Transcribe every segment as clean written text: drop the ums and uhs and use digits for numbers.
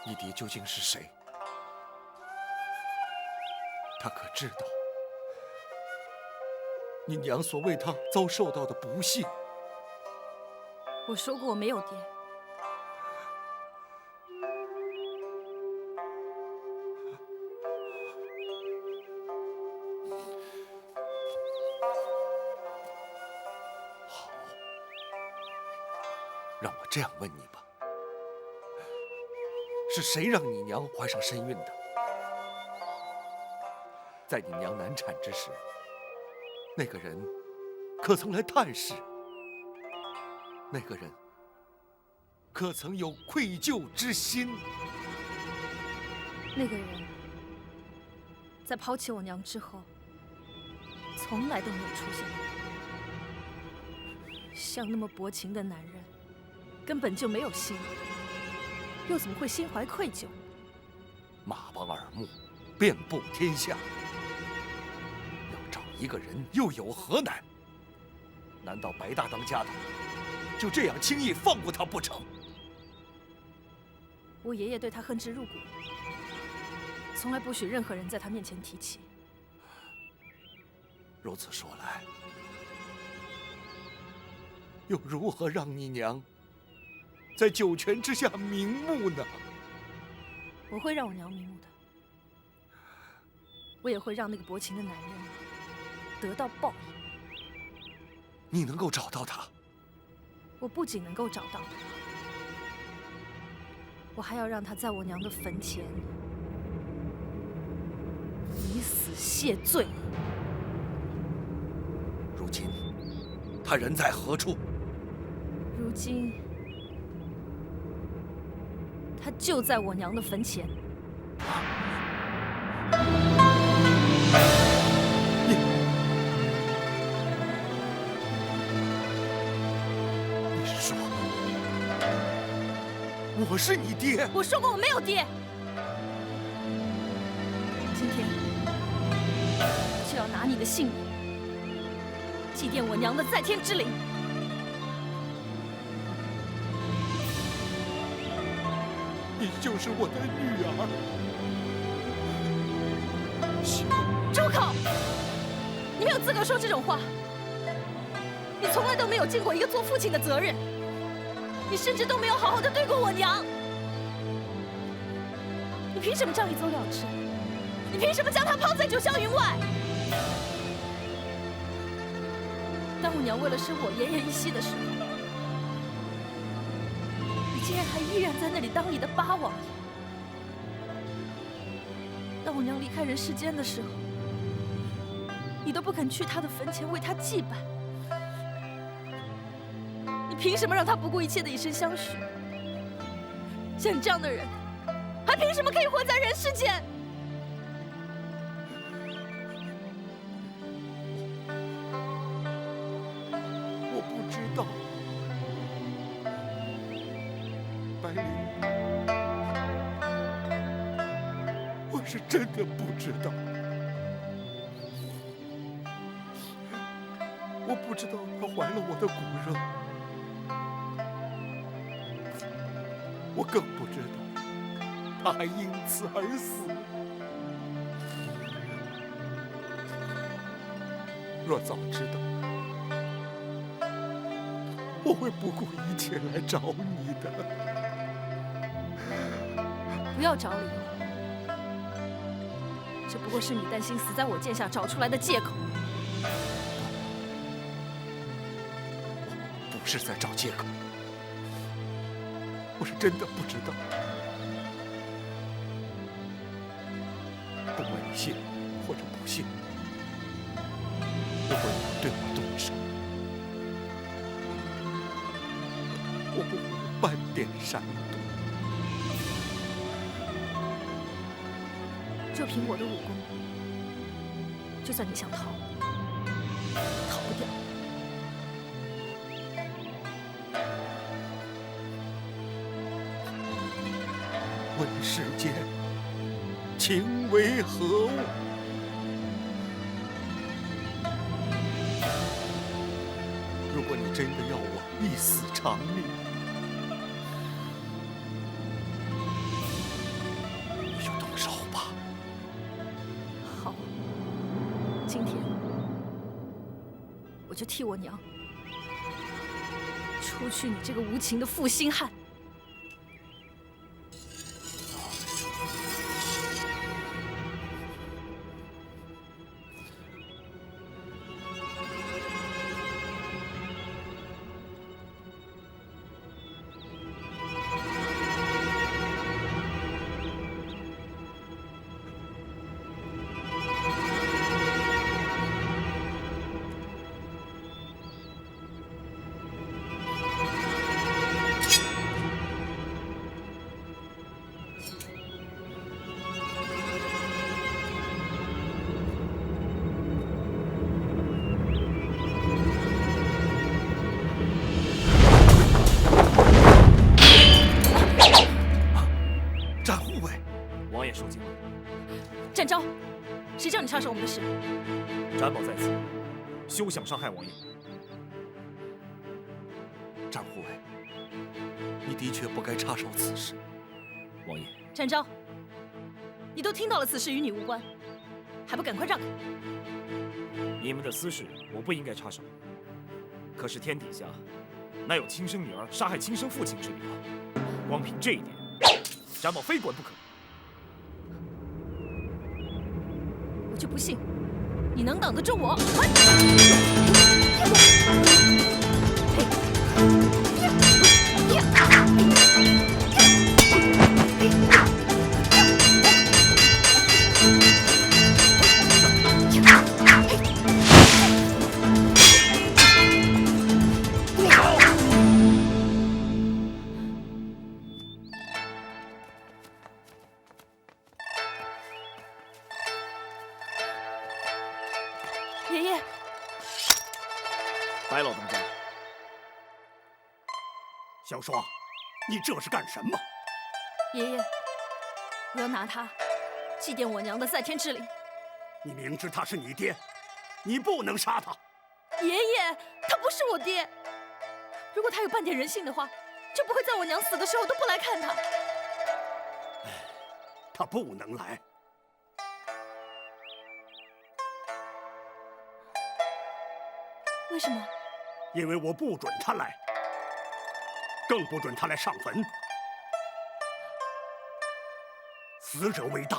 你爹究竟是谁？他可知道你娘所为他遭受到的不幸？我说过我没有爹。好，让我这样问你吧，是谁让你娘怀上身孕的？在你娘难产之时，那个人可曾来探视？那个人可曾有愧疚之心？那个人在抛弃我娘之后，从来都没有出现过。像那么薄情的男人，根本就没有心，又怎么会心怀愧疚？马王耳目，遍布天下，要找一个人又有何难？难道白大当家的就这样轻易放过他不成？我爷爷对他恨之入骨，从来不许任何人在他面前提起。如此说来，又如何让你娘在九泉之下瞑目呢？我会让我娘瞑目的，我也会让那个薄情的男人得到报应。你能够找到他？我不仅能够找到他，我还要让他在我娘的坟前以死谢罪。如今他人在何处？如今他就在我娘的坟前。你是说我是你爹？我说过我没有爹。今天就要拿你的性命祭奠我娘的在天之灵。你就是我的女儿。行，住口！你没有资格说这种话。你从来都没有尽过一个做父亲的责任，你甚至都没有好好的对过我娘。你凭什么这样一走了之？你凭什么将她抛在九霄云外？当我娘为了生我奄奄一息的时候，你竟然还依然在那里当你的八王爷。当我娘离开人世间的时候，你都不肯去她的坟前为她祭拜。你凭什么让她不顾一切的以身相许？像你这样的人，还凭什么可以活在人世间？我不知道，白灵，我是真的不知道。我不知道她怀了我的骨肉，我更不知道她还因此而死。若早知道，我会不顾一切来找你的。不要找理由，这不过是你担心死在我剑下找出来的借口。不是在找借口，我是真的不知道。不管你信或者不信，如果你要对我动手，我不会有半点闪躲。就凭我的武功，就算你想逃，逃不掉。问世间情为何物？如果你真的要我一死偿命，今天，我就替我娘除去你这个无情的负心汉。展昭，谁叫你插手我们的事？展某在此，休想伤害王爷。展护卫，你的确不该插手此事。王爷，展昭，你都听到了，此事与你无关，还不赶快让开！你们的私事我不应该插手，可是天底下哪有亲生女儿杀害亲生父亲之理啊？光凭这一点，展某非滚不可。 我就不信你能挡得住我！爷爷，白老东家，小双，你这是干什么？爷爷，我要拿他祭奠我娘的在天之灵。你明知他是你爹，你不能杀他。爷爷，他不是我爹。如果他有半点人性的话，就不会在我娘死的时候都不来看他。他不能来。 为什么？因为我不准他来，更不准他来上坟。死者为大，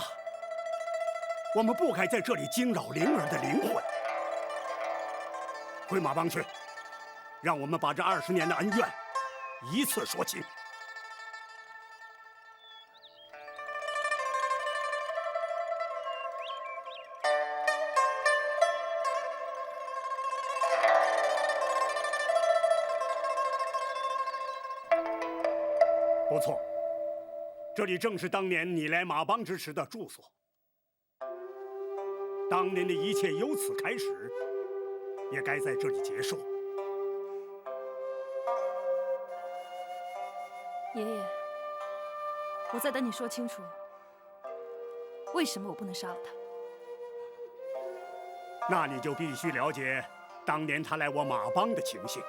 我们不该在这里惊扰灵儿的灵魂。回马帮去，让我们把这20年的恩怨一次说清。 不错，这里正是当年你来马帮之时的住所。当年的一切由此开始，也该在这里结束。爷爷，我在等你说清楚，为什么我不能杀了他？那你就必须了解当年他来我马帮的情形。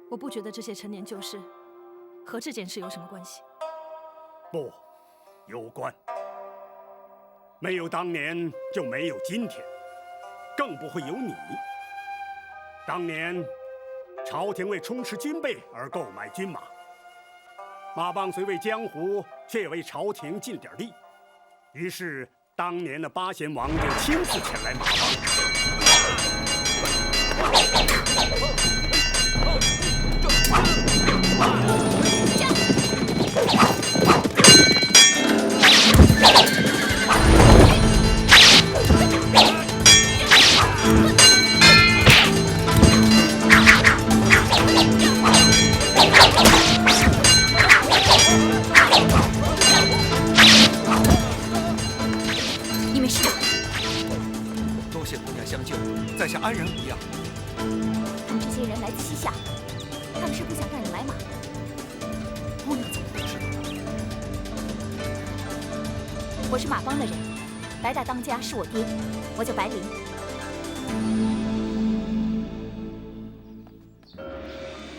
我不觉得这些陈年旧事和这件事有什么关系。不，有关。没有当年，就没有今天，更不会有你。当年，朝廷为充实军备而购买军马，马帮虽为江湖，却也为朝廷尽点力。于是，当年的八贤王就亲自前来马帮。 你没事吧？多谢姑娘相救，在下安然无恙。他们这些人来自西夏，他们是不想让你来马。姑娘怎么会知道？我是马帮的人，白大当家是我爹，我叫白灵。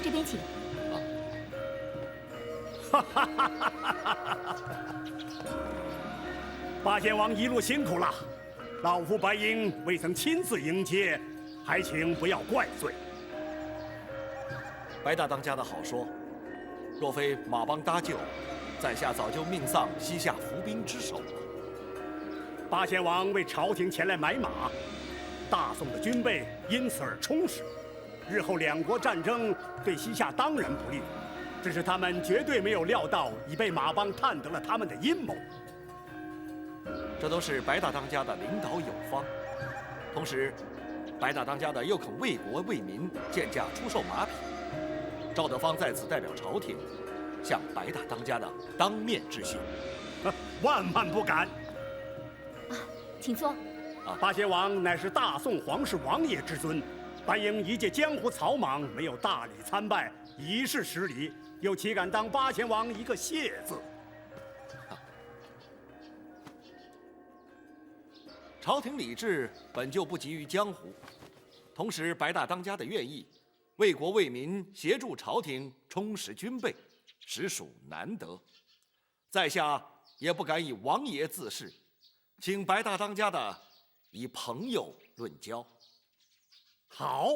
这边请。八贤王一路辛苦了，老夫白鹰未曾亲自迎接，还请不要怪罪。白大当家的好说，若非马帮搭救，在下早就命丧西夏伏兵之手了。八贤王为朝廷前来买马，大宋的军备因此而充实。日后两国战争对西夏当然不利，只是他们绝对没有料到已被马帮探得了他们的阴谋。这都是白大当家的领导有方，同时，白大当家的又肯为国为民贱价出售马匹。赵德芳在此代表朝廷，向白大当家的当面致谢。万万不敢！请坐。八贤王乃是大宋皇室王爷之尊，白鹰一介江湖草莽，没有大礼参拜，以示失礼，又岂敢当八贤王一个谢字？朝廷礼制本就不急于江湖，同时白大当家的愿意为国为民，协助朝廷充实军备，实属难得。在下也不敢以王爷自视，请白大当家的以朋友论交。好，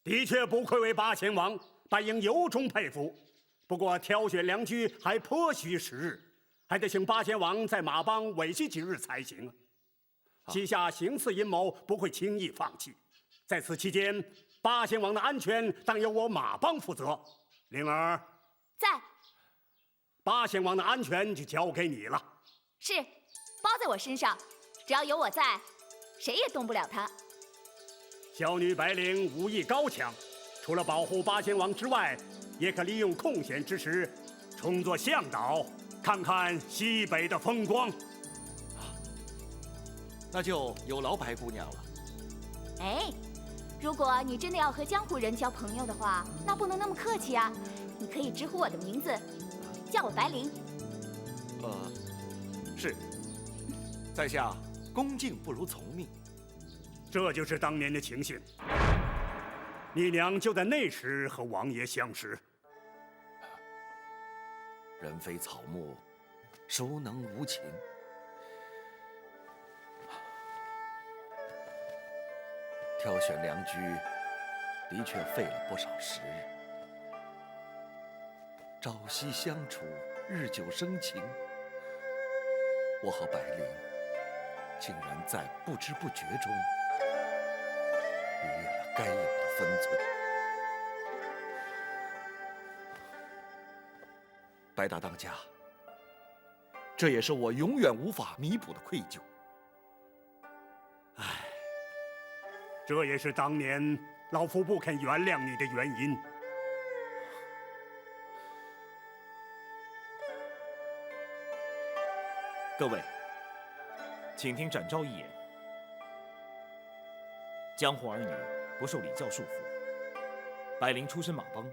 的确不愧为八贤王，白鹰由衷佩服。不过挑选良驹还颇需时日，还得请八贤王在马帮委屈几日才行。西夏行刺阴谋不会轻易放弃，在此期间，八贤王的安全当由我马帮负责。灵儿在。八贤王的安全就交给你了。是，包在我身上，只要有我在，谁也动不了他。小女白灵武艺高强，除了保护八贤王之外，也可利用空闲之时，充作向导，看看西北的风光。那就有劳白姑娘了。哎，如果你真的要和江湖人交朋友的话，那不能那么客气啊！你可以直呼我的名字，叫我白灵。是，在下恭敬不如从命。这就是当年的情形。你娘就在那时和王爷相识。人非草木，孰能无情？挑选良驹，的确费了不少时日。朝夕相处，日久生情，我和白灵竟然在不知不觉中逾越了该有的分寸。白大当家，这也是我永远无法弥补的愧疚。这也是当年老夫不肯原谅你的原因。各位，请听展昭一言：江湖儿女不受礼教束缚。白灵出身马帮，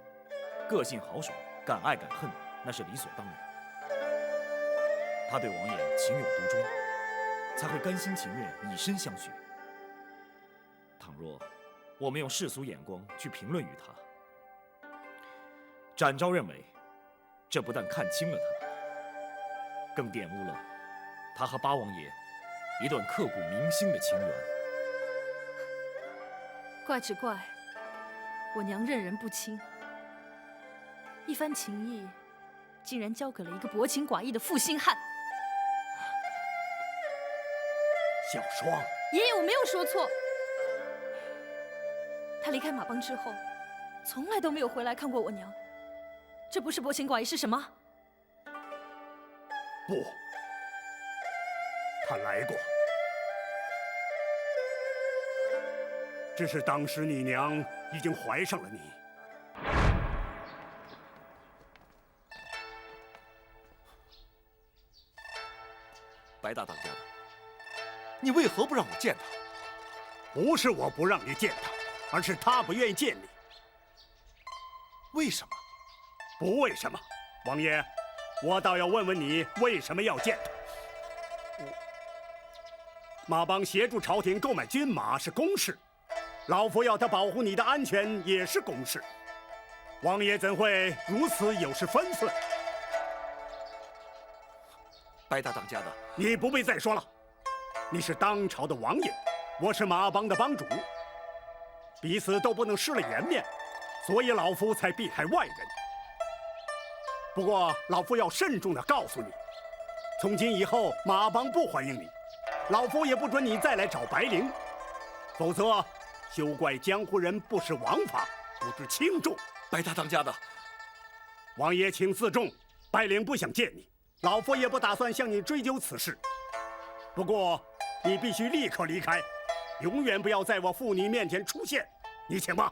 个性豪爽，敢爱敢恨，那是理所当然。他对王爷情有独钟，才会甘心情愿以身相许。倘若我们用世俗眼光去评论于他，展昭认为，这不但看轻了他，更玷污了他和八王爷一段刻骨铭心的情缘。怪只怪我娘任人不亲，一番情谊竟然交给了一个薄情寡义的负心汉。小双，爷爷，我没有说错。他离开马帮之后，从来都没有回来看过我娘。这不是薄情寡义是什么？不，他来过，只是当时你娘已经怀上了你。白大当家的，你为何不让我见他？不是我不让你见他，而是他不愿意见你。为什么？不为什么，王爷，我倒要问问你，为什么要见他？马帮协助朝廷购买军马是公事，老夫要他保护你的安全也是公事。王爷怎会如此有失分寸？白大当家的，你不必再说了。你是当朝的王爷，我是马帮的帮主，彼此都不能失了颜面，所以老夫才避开外人。不过老夫要慎重地告诉你，从今以后马帮不欢迎你，老夫也不准你再来找白灵，否则休怪江湖人不识王法，不知轻重。白大当家的，王爷请自重，白灵不想见你，老夫也不打算向你追究此事。不过你必须立刻离开，永远不要在我父女面前出现。你请吧。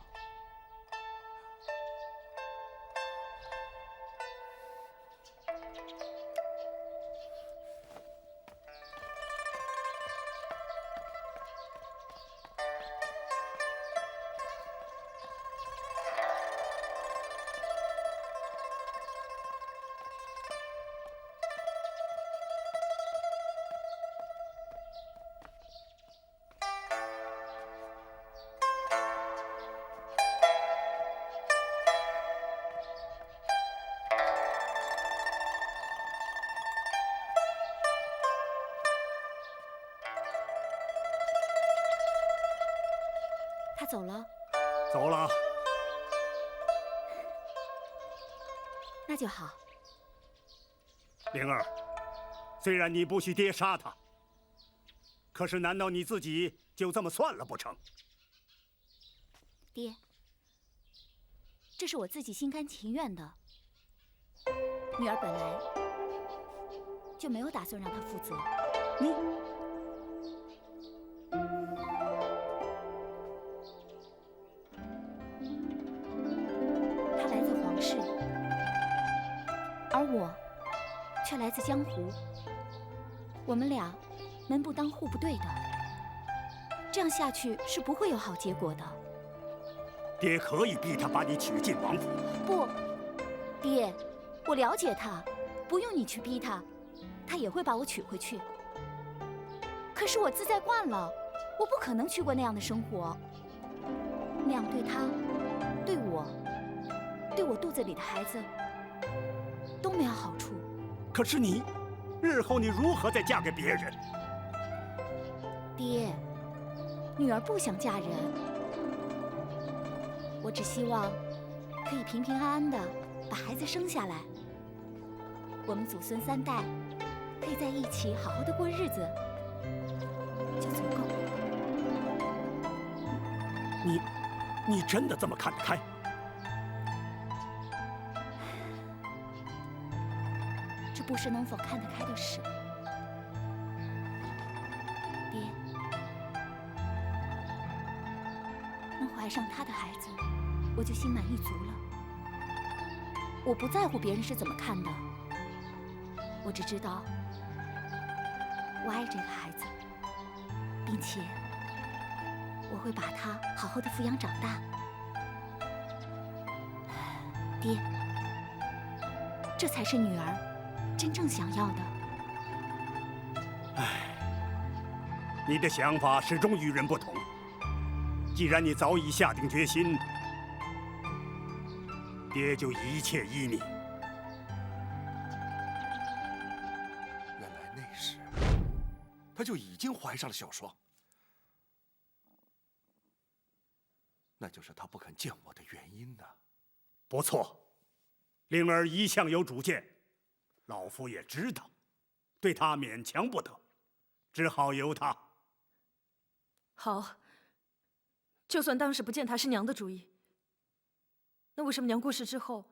他走了，走了。那就好。灵儿，虽然你不许爹杀他，可是难道你自己就这么算了不成？爹，这是我自己心甘情愿的。女儿本来就没有打算让他负责。他来自皇室，而我却来自江湖。我们俩门不当户不对的，这样下去是不会有好结果的。爹可以逼他把你娶进王府。不，爹，我了解他，不用你去逼他，他也会把我娶回去。可是我自在惯了，我不可能去过那样的生活，那样对他、对我、对我肚子里的孩子都没有好处。可是你，日后你如何再嫁给别人？爹，女儿不想嫁人。我只希望可以平平安安的把孩子生下来，我们祖孙3代可以在一起好好的过日子，就足够。你真的这么看得开？这不是能否看得开的事。爹，能怀上他的孩子，我就心满意足了。我不在乎别人是怎么看的，我只知道我爱这个孩子，并且我会把他好好的抚养长大。爹，这才是女儿真正想要的。你的想法始终与人不同。既然你早已下定决心，爹就一切依你。原来那时他就已经怀上了小双，那就是他不肯见我的原因呢。不错，灵儿一向有主见，老夫也知道，对她勉强不得，只好由她。好，就算当时不见他是娘的主意，那为什么娘过世之后，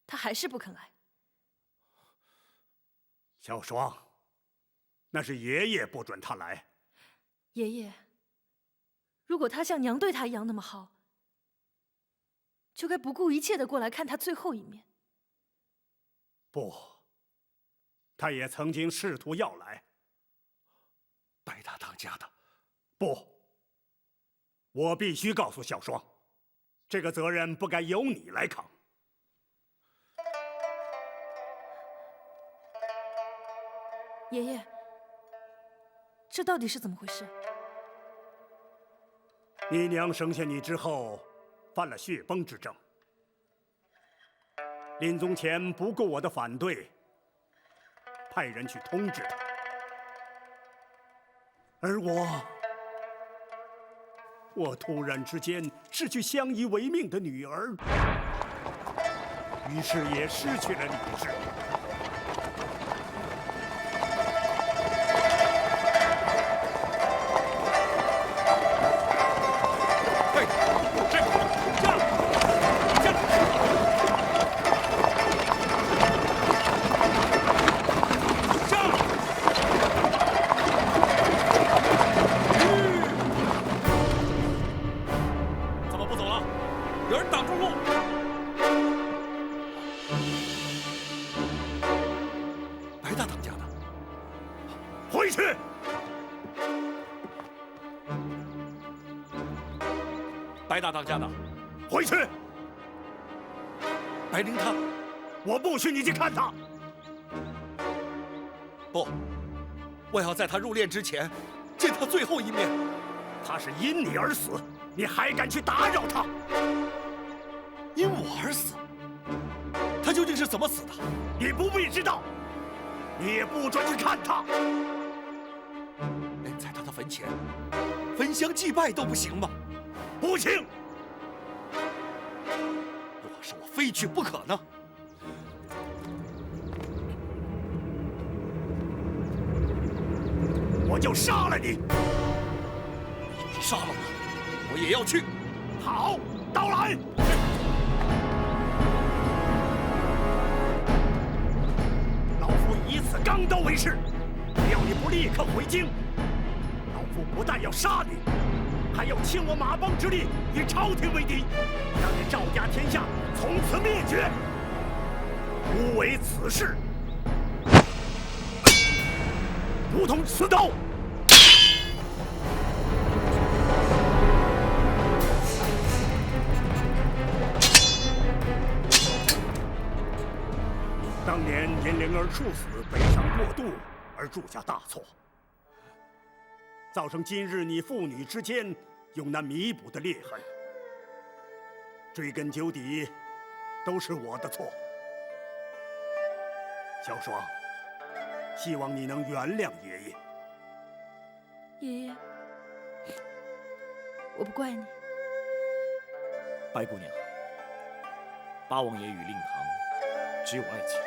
他还是不肯来？小双，那是爷爷不准他来。爷爷，如果他像娘对他一样那么好，就该不顾一切的过来看他最后一面。不，他也曾经试图要来。白大当家的，不，我必须告诉小双，这个责任不该由你来扛。爷爷，这到底是怎么回事？你娘生下你之后，犯了血崩之症，临终前不顾我的反对，派人去通知她。而我突然之间失去相依为命的女儿，于是也失去了理智。白大当家的，回去！白灵他，我不许你去看他。不，我要在他入殓之前见他最后一面。他是因你而死，你还敢去打扰他？因我而死？他究竟是怎么死的？你不必知道，你也不准去看他。连在他的坟前焚香祭拜都不行吗？不行！若是我非去不可呢？我就杀了你！你就是杀了我，我也要去。好，刀来！老夫以此钢刀为誓，只要你不立刻回京，老夫不但要杀你，还要倾我马帮之力与朝廷为敌，让你赵家天下从此灭绝。无为此事，如同刺刀。当年因灵儿处死，悲伤过度而铸下大错，造成今日你父女之间永难弥补的裂痕。追根究底，都是我的错。小双，希望你能原谅爷爷。爷爷，我不怪你。白姑娘，八王爷与令堂只有爱情，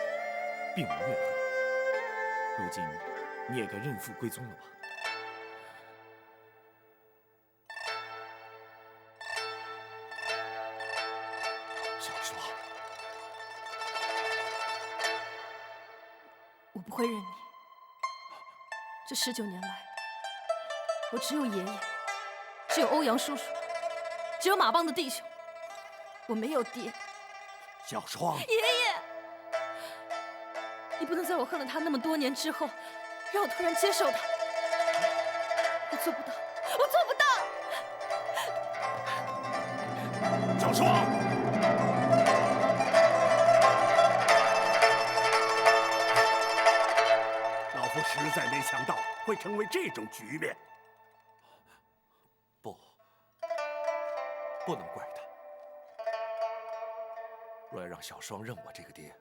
并无怨恨。如今你也该认父归宗了吧？小双，我不会认你。这19年来，我只有爷爷，只有欧阳叔叔，只有马帮的弟兄，我没有爹。小双，爷爷，你不能在我恨了他那么多年之后，让我突然接受他。我做不到，我做不到。小双。实在没想到会成为这种局面。不能怪他。若要让小双认我这个爹，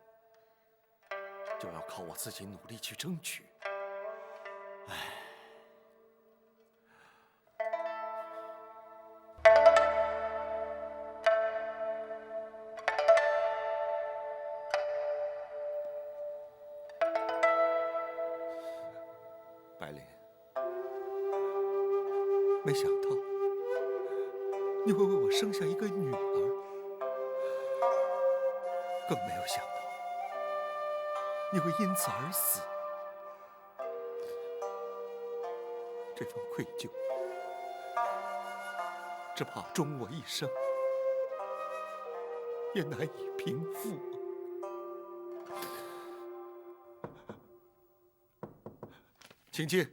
就要靠我自己努力去争取。唉。白灵，没想到你会为我生下一个女儿，更没有想到你会因此而死。这份愧疚，只怕终我一生也难以平复。请进。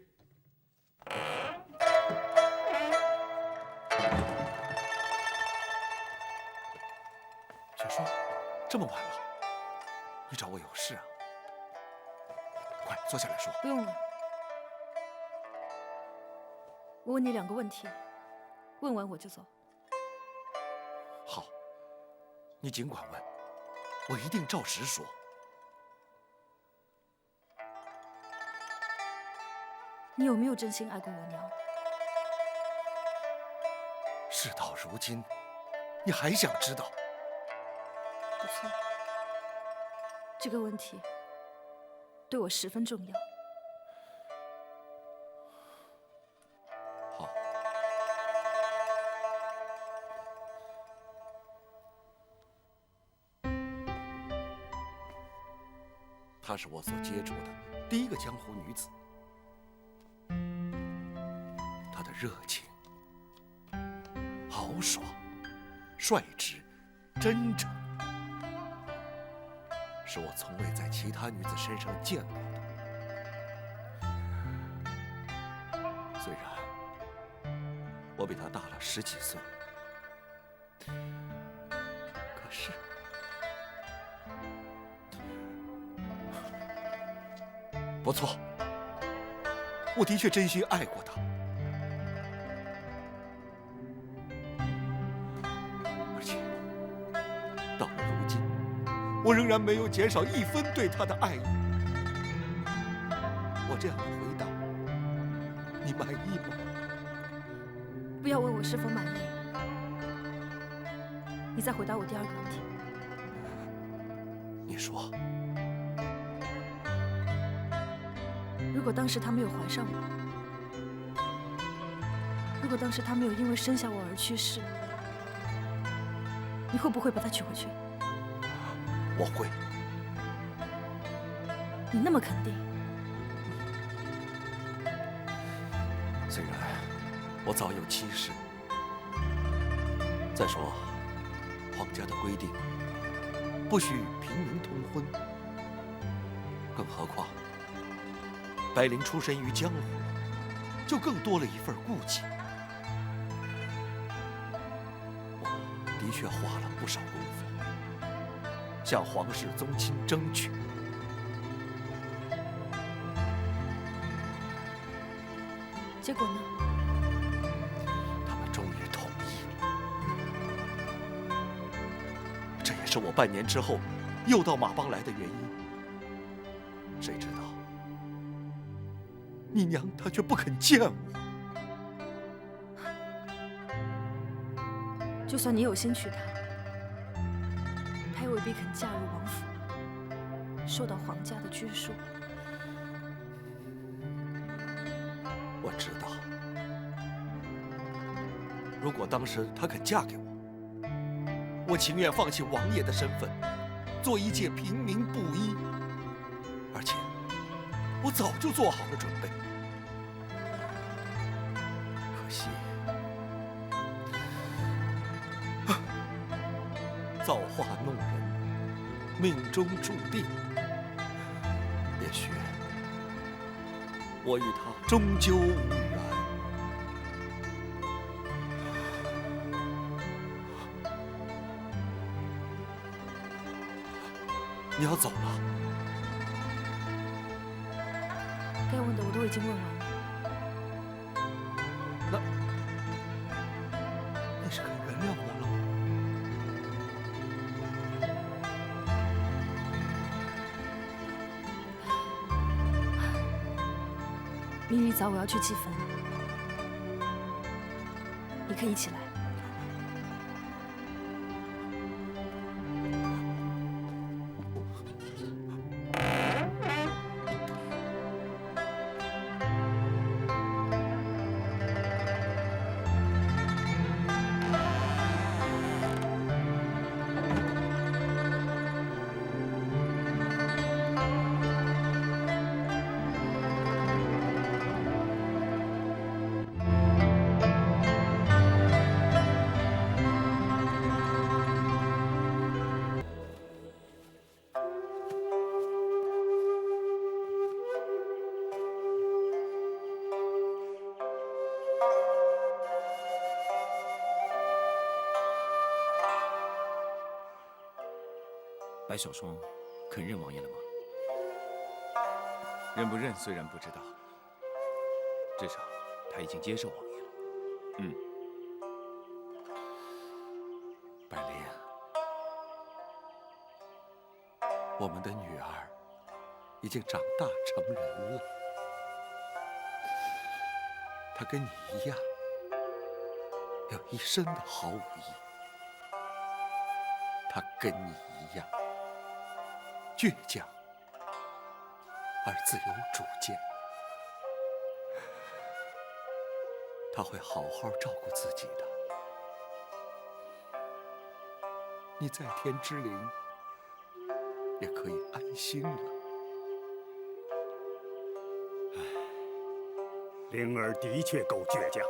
小双，这么晚了，你找我有事啊？快坐下来说。不用了，我问你2个问题，问完我就走。好，你尽管问，我一定照实说。你有没有真心爱过我娘？事到如今，你还想知道？不错，这个问题对我十分重要。好，她是我所接触的第一个江湖女子，她的热情、豪爽、率直、真诚，是我从未在其他女子身上见过的。虽然我比她大了10几岁，可是不错，我的确真心爱过她。而且到了如今，我仍然没有减少1分对她的爱意。我这样的回答，你满意吗？不要问我是否满意，你再回答我第2个问题。你说，如果当时她没有怀上我，如果当时她没有因为生下我而去世，你会不会把她娶回去？我会。你那么肯定？虽然我早有妻室，再说皇家的规定不许平民通婚，更何况白灵出身于江湖，就更多了一份顾忌。我的确花了不少功夫向皇室宗亲争取，结果呢？他们终于同意了。这也是我半年之后又到马帮来的原因。谁知道你娘她却不肯见我。就算你有心娶她，她也未必肯嫁入王府，受到皇家的拘束。我知道，如果当时她肯嫁给我，我情愿放弃王爷的身份，做一介平民布衣，而且我早就做好了准备。可惜，造化弄人，命中注定。也许我与他终究无缘。你要走了？该问的我都已经问完了。你是可以原谅我了吗？明日一早我要去祭坟，你可以一起来。白小霜肯认王爷了吗？认不认虽然不知道，至少他已经接受王爷了。百灵，我们的女儿已经长大成人了。他跟你一样，有一身的毫无意义。他跟你一样，倔强而自有主见。他会好好照顾自己的。你在天之灵也可以安心了。灵儿的确够倔强，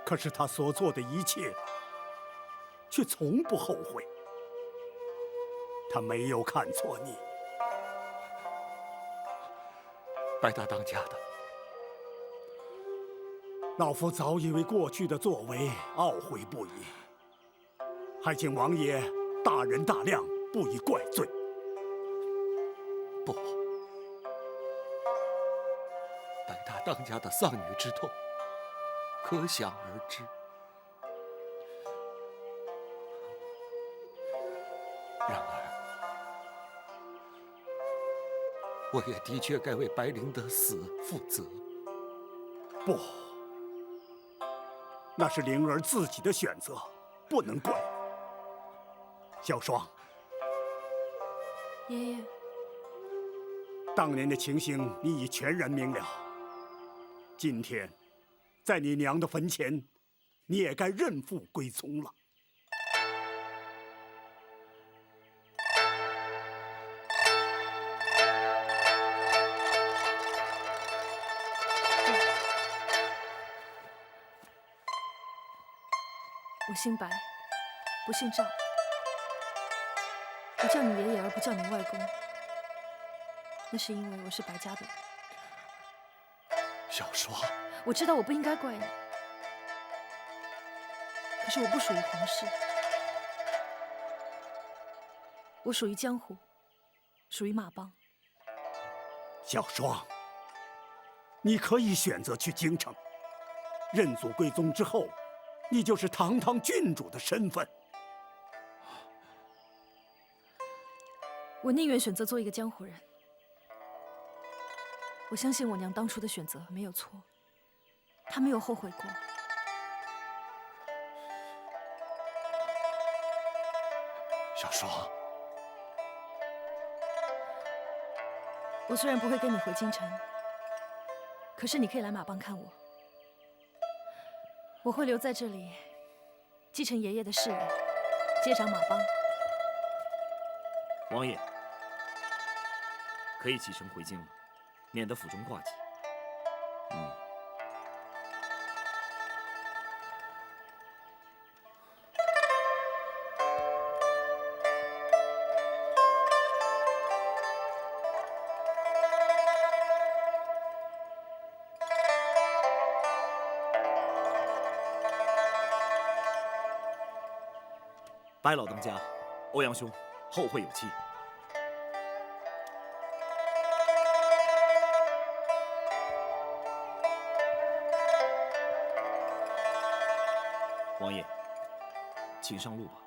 可是他所做的一切，却从不后悔。他没有看错你。白大当家的，老夫早已为过去的作为懊悔不已，还请王爷大人大量，不以怪罪。不，白大当家的丧女之痛，可想而知。然而，我也的确该为白灵的死负责。不，那是灵儿自己的选择，不能怪你。小双，爷爷，当年的情形你已全然明了。今天，在你娘的坟前，你也该认父归宗了。我姓白，不姓赵。我叫你爷爷而不叫你外公，那是因为我是白家的人。小双，我知道我不应该怪你，可是我不属于皇室，我属于江湖，属于马帮。小双，你可以选择去京城，认祖归宗之后，你就是堂堂郡主的身份。我宁愿选择做一个江湖人。我相信我娘当初的选择没有错，她没有后悔过。小双，我虽然不会跟你回京城，可是你可以来马帮看我。我会留在这里，继承爷爷的事业，接掌马帮。王爷，可以启程回京了，免得府中挂记。白老当家，欧阳兄，后会有期。王爷，请上路吧。